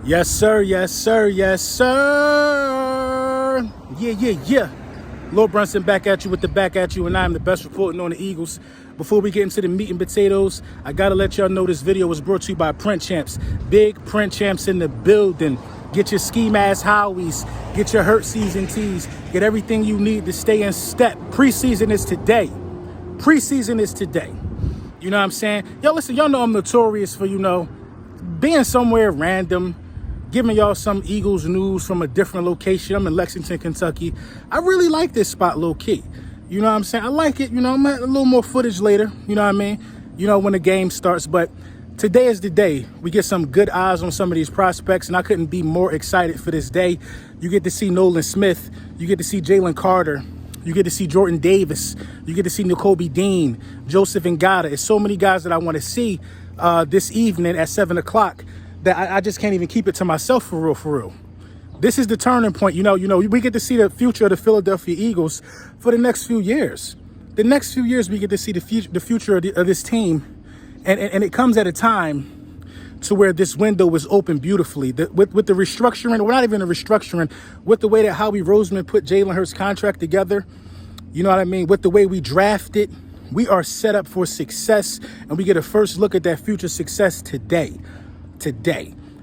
Yes, sir. Yes, sir. Yes, sir. Yeah. Lord Brunson back at you with the back at you, and I'm the best reporting on the Eagles. Before we get into the meat and potatoes, I got to let y'all know this video was brought to you by Print Champs. Big Print Champs in the building. Get your ski mask Howies. Get your hurt season tees. Get everything you need to stay in step. Preseason is today. Preseason is today. You know what I'm saying? Yo, listen, y'all know I'm notorious for, being somewhere random, giving y'all some Eagles news from a different location. I'm in Lexington, Kentucky. I really like this spot low-key. You know what I'm saying? I like it. I'm at a little more footage later. You know what I mean? When the game starts. But today is the day. We get some good eyes on some of these prospects, and I couldn't be more excited for this day. You get to see Nolan Smith. You get to see Jalen Carter. You get to see Jordan Davis. You get to see Nakobe Dean, Joseph Ngata. There's so many guys that I want to see this evening at 7 o'clock that I just can't even keep it to myself for real. This is the turning point. We get to see the future of the Philadelphia Eagles for the next few years. The next few years, we get to see the future of this team. And it comes at a time to where this window is open beautifully. With the restructuring, or not even the restructuring, with the way that Howie Roseman put Jalen Hurts' contract together, you know what I mean? With the way we drafted, we are set up for success, and we get a first look at that future success today.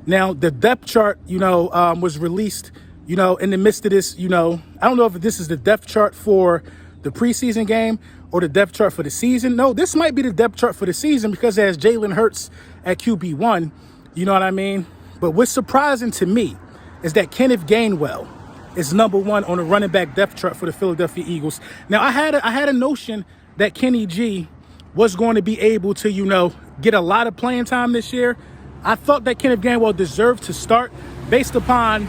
Now, the depth chart, was released, in the midst of this, I don't know if this is the depth chart for the preseason game or the depth chart for the season. No, this might be the depth chart for the season because it has Jalen Hurts at QB1, you know what I mean? But what's surprising to me is that Kenneth Gainwell is #1 on the running back depth chart for the Philadelphia Eagles. Now, I had a notion that Kenny G was going to be able to, get a lot of playing time this year. I thought that Kenneth Gainwell deserved to start based upon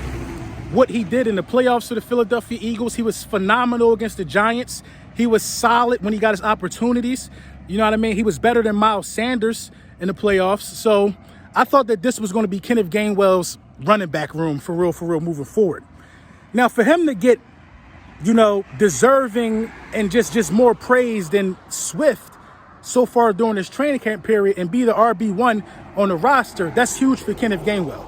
what he did in the playoffs for the Philadelphia Eagles. He was phenomenal against the Giants. He was solid when he got his opportunities. You know what I mean? He was better than Miles Sanders in the playoffs. So I thought that this was going to be Kenneth Gainwell's running back room for real moving forward. Now, for him to get, deserving and just more praise than Swift so far during this training camp period and be the RB1 on the roster, that's huge for Kenneth Gainwell.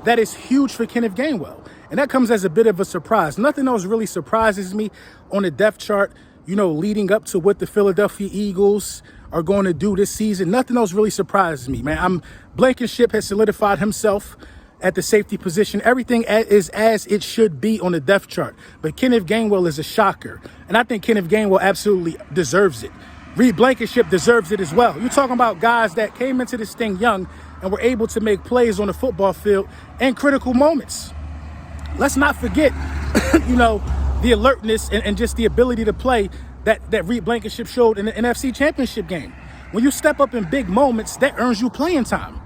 That is huge for Kenneth Gainwell. And that comes as a bit of a surprise. Nothing else really surprises me on the depth chart, leading up to what the Philadelphia Eagles are going to do this season. Nothing else really surprises me, man. Blankenship has solidified himself at the safety position. Everything is as it should be on the depth chart. But Kenneth Gainwell is a shocker. And I think Kenneth Gainwell absolutely deserves it. Reed Blankenship deserves it as well. You're talking about guys that came into this thing young and were able to make plays on the football field in critical moments. Let's not forget, the alertness and just the ability to play that Reed Blankenship showed in the NFC Championship game. When you step up in big moments, that earns you playing time.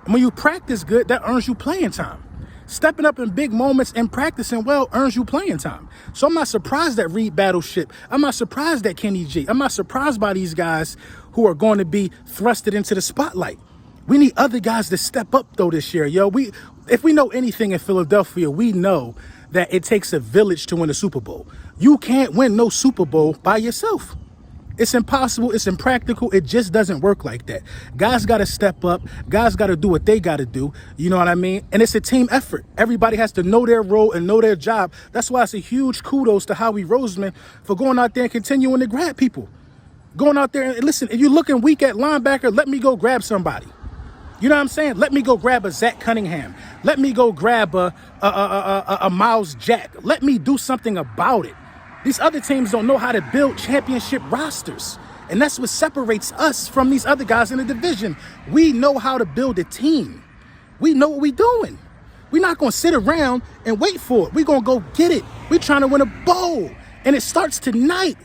And when you practice good, that earns you playing time. Stepping up in big moments and practicing well earns you playing time. So I'm not surprised that Reed Battleship. I'm not surprised that Kenny G. I'm not surprised by these guys who are going to be thrusted into the spotlight. We need other guys to step up, though, this year, yo. If we know anything in Philadelphia, we know that it takes a village to win a Super Bowl. You can't win no Super Bowl by yourself. It's impossible. It's impractical. It just doesn't work like that. Guys got to step up. Guys got to do what they got to do. You know what I mean? And it's a team effort. Everybody has to know their role and know their job. That's why it's a huge kudos to Howie Roseman for going out there and continuing to grab people. Going out there and listen, if you're looking weak at linebacker, let me go grab somebody. You know what I'm saying? Let me go grab a Zach Cunningham. Let me go grab a Miles Jack. Let me do something about it. These other teams don't know how to build championship rosters. And that's what separates us from these other guys in the division. We know how to build a team. We know what we're doing. We're not going to sit around and wait for it. We're going to go get it. We're trying to win a bowl. And it starts tonight.